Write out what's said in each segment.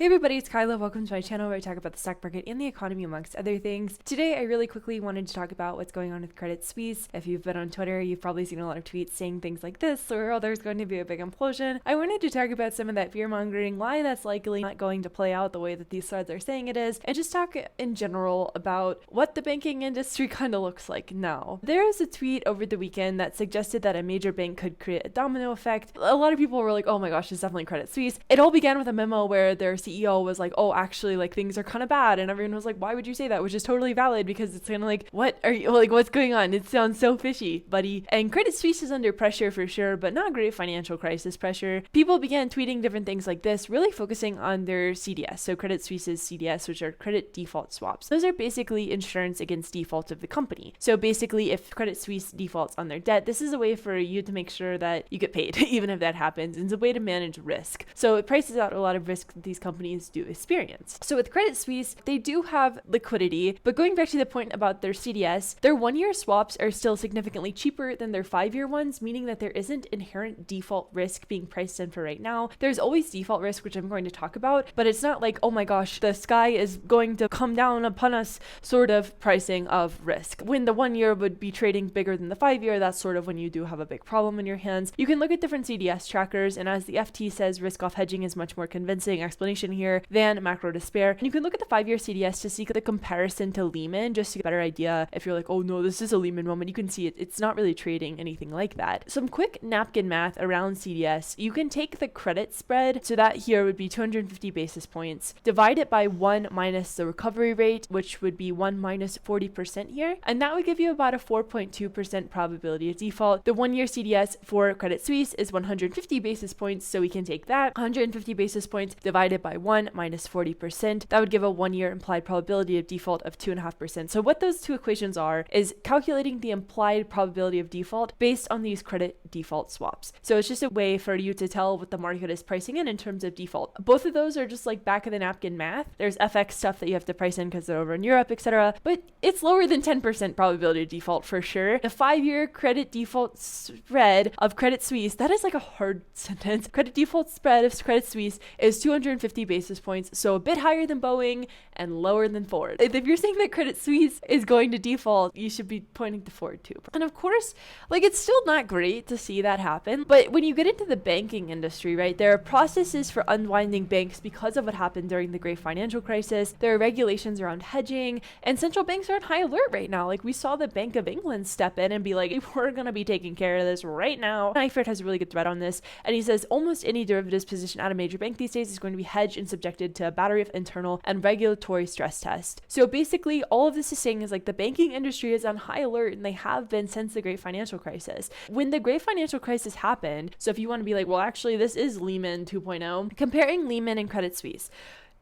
Hey everybody, it's Kyla. Welcome to my channel where I talk about the stock market and the economy amongst other things. Today, I really quickly wanted to talk about what's going on with Credit Suisse. If you've been on Twitter, you've probably seen a lot of tweets saying things like this, or, oh, there's going to be a big implosion. I wanted to talk about some of that fear-mongering, why that's likely not going to play out the way that these threads are saying it is, and just talk in general about what the banking industry kind of looks like now. There was a tweet over the weekend that suggested that a major bank could create a domino effect. A lot of people were like, oh my gosh, it's definitely Credit Suisse. It all began with a memo where their CEO was like, oh, actually, like, things are kind of bad, and everyone was like, why would you say that? Which is totally valid, because it's kind of like, what are you, like, what's going on? It sounds so fishy, buddy. And Credit Suisse is under pressure for sure, but not great financial crisis pressure. People began tweeting different things like this, really focusing on their CDS, so Credit Suisse's CDS, which are credit default swaps. Those are basically insurance against default of the company. So basically, if Credit Suisse defaults on their debt, this is a way for you to make sure that you get paid, even if that happens. It's a way to manage risk. So it prices out a lot of risk that these companies do experience. So with Credit Suisse, they do have liquidity, but going back to the point about their CDS, their 1-year swaps are still significantly cheaper than their 5-year ones, meaning that there isn't inherent default risk being priced in for right now. There's always default risk, which I'm going to talk about, but it's not like, oh my gosh, the sky is going to come down upon us sort of pricing of risk. When the 1-year would be trading bigger than the 5-year, that's sort of when you do have a big problem in your hands. You can look at different CDS trackers, and as the FT says, risk-off hedging is much more convincing explanation here than macro despair. And you can look at the 5-year CDS to see the comparison to Lehman, just to get a better idea. If you're like, oh no, this is a Lehman moment, you can see it's not really trading anything like that. Some quick napkin math around CDS. You can take the credit spread, so that here would be 250 basis points, divide it by 1 minus the recovery rate, which would be 1 minus 40% here, and that would give you about a 4.2% probability of default. The 1-year CDS for Credit Suisse is 150 basis points, so we can take that 150 basis points divided by 1 minus 40%. That would give a 1-year implied probability of default of 2.5%. So what those two equations are is calculating the implied probability of default based on these credit default swaps. So it's just a way for you to tell what the market is pricing in terms of default. Both of those are just like back of the napkin math. There's FX stuff that you have to price in because they're over in Europe, etc. But it's lower than 10% probability of default for sure. The 5-year credit default spread of Credit Suisse, that is like a hard sentence. Credit default spread of Credit Suisse is 250 basis points, so a bit higher than Boeing and lower than Ford. If you're saying that Credit Suisse is going to default, you should be pointing to Ford too. And of course, like, it's still not great to see that happen, but when you get into the banking industry, right, there are processes for unwinding banks because of what happened during the great financial crisis. There are regulations around hedging, and central banks are on high alert right now. Like, we saw the Bank of England step in and be like, we're going to be taking care of this right now. Eifert has a really good thread on this, and he says almost any derivatives position at a major bank these days is going to be hedged and subjected to a battery of internal and regulatory stress tests. So basically, all of this is saying is like the banking industry is on high alert, and they have been since the great financial crisis. When the great financial crisis happened, so if you want to be like, well, actually, this is Lehman 2.0, comparing Lehman and Credit Suisse.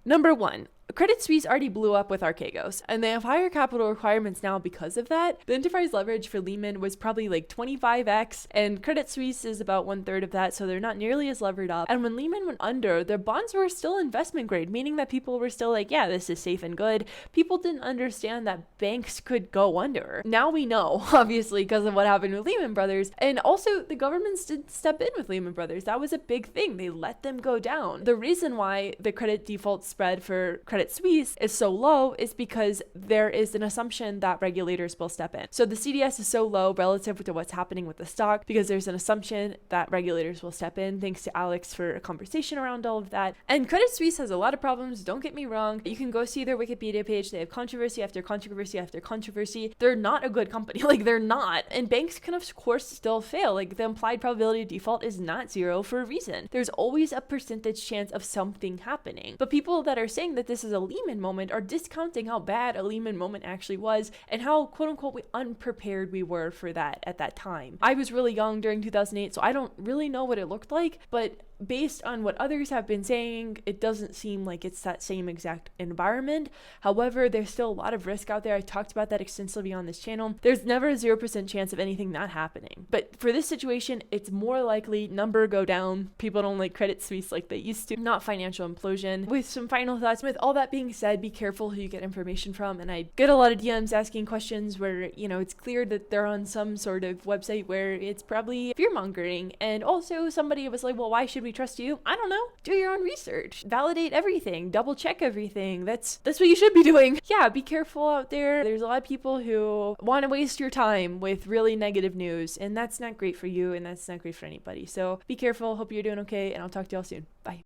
Number one, Credit Suisse already blew up with Archegos, and they have higher capital requirements now because of that. The enterprise leverage for Lehman was probably like 25x, and Credit Suisse is about 1/3 of that, so they're not nearly as levered up. And when Lehman went under, their bonds were still investment grade, meaning that people were still like, yeah, this is safe and good. People didn't understand that banks could go under. Now we know, obviously, because of what happened with Lehman Brothers, and also the governments did step in with Lehman Brothers. That was a big thing. They let them go down. The reason why the credit default spread for Credit Suisse is so low is because there is an assumption that regulators will step in. So the CDS is so low relative to what's happening with the stock because there's an assumption that regulators will step in. Thanks to Alex for a conversation around all of that. And Credit Suisse has a lot of problems, don't get me wrong. You can go see their Wikipedia page. They have controversy after controversy after controversy. They're not a good company. Like, they're not. And banks can, of course, still fail. Like, the implied probability of default is not 0 for a reason. There's always a percentage chance of something happening. But people that are saying that this is a Lehman moment are discounting how bad a Lehman moment actually was and how, quote unquote, unprepared we were for that at that time. I was really young during 2008, so I don't really know what it looked like, but based on what others have been saying, it doesn't seem like it's that same exact environment. However, there's still a lot of risk out there. I talked about that extensively on this channel. There's never a 0% chance of anything not happening. But for this situation, it's more likely number go down. People don't like Credit Suisse like they used to, not financial implosion. With some final thoughts, with all that being said, be careful who you get information from. And I get a lot of DMs asking questions where, you know, it's clear that they're on some sort of website where it's probably fear mongering. And also somebody was like, well, why should we we trust you? I don't know. Do your own research. Validate everything. Double check everything. That's what you should be doing. Yeah, be careful out there. There's a lot of people who want to waste your time with really negative news, and that's not great for you, and that's not great for anybody. So be careful. Hope you're doing okay, and I'll talk to y'all soon. Bye.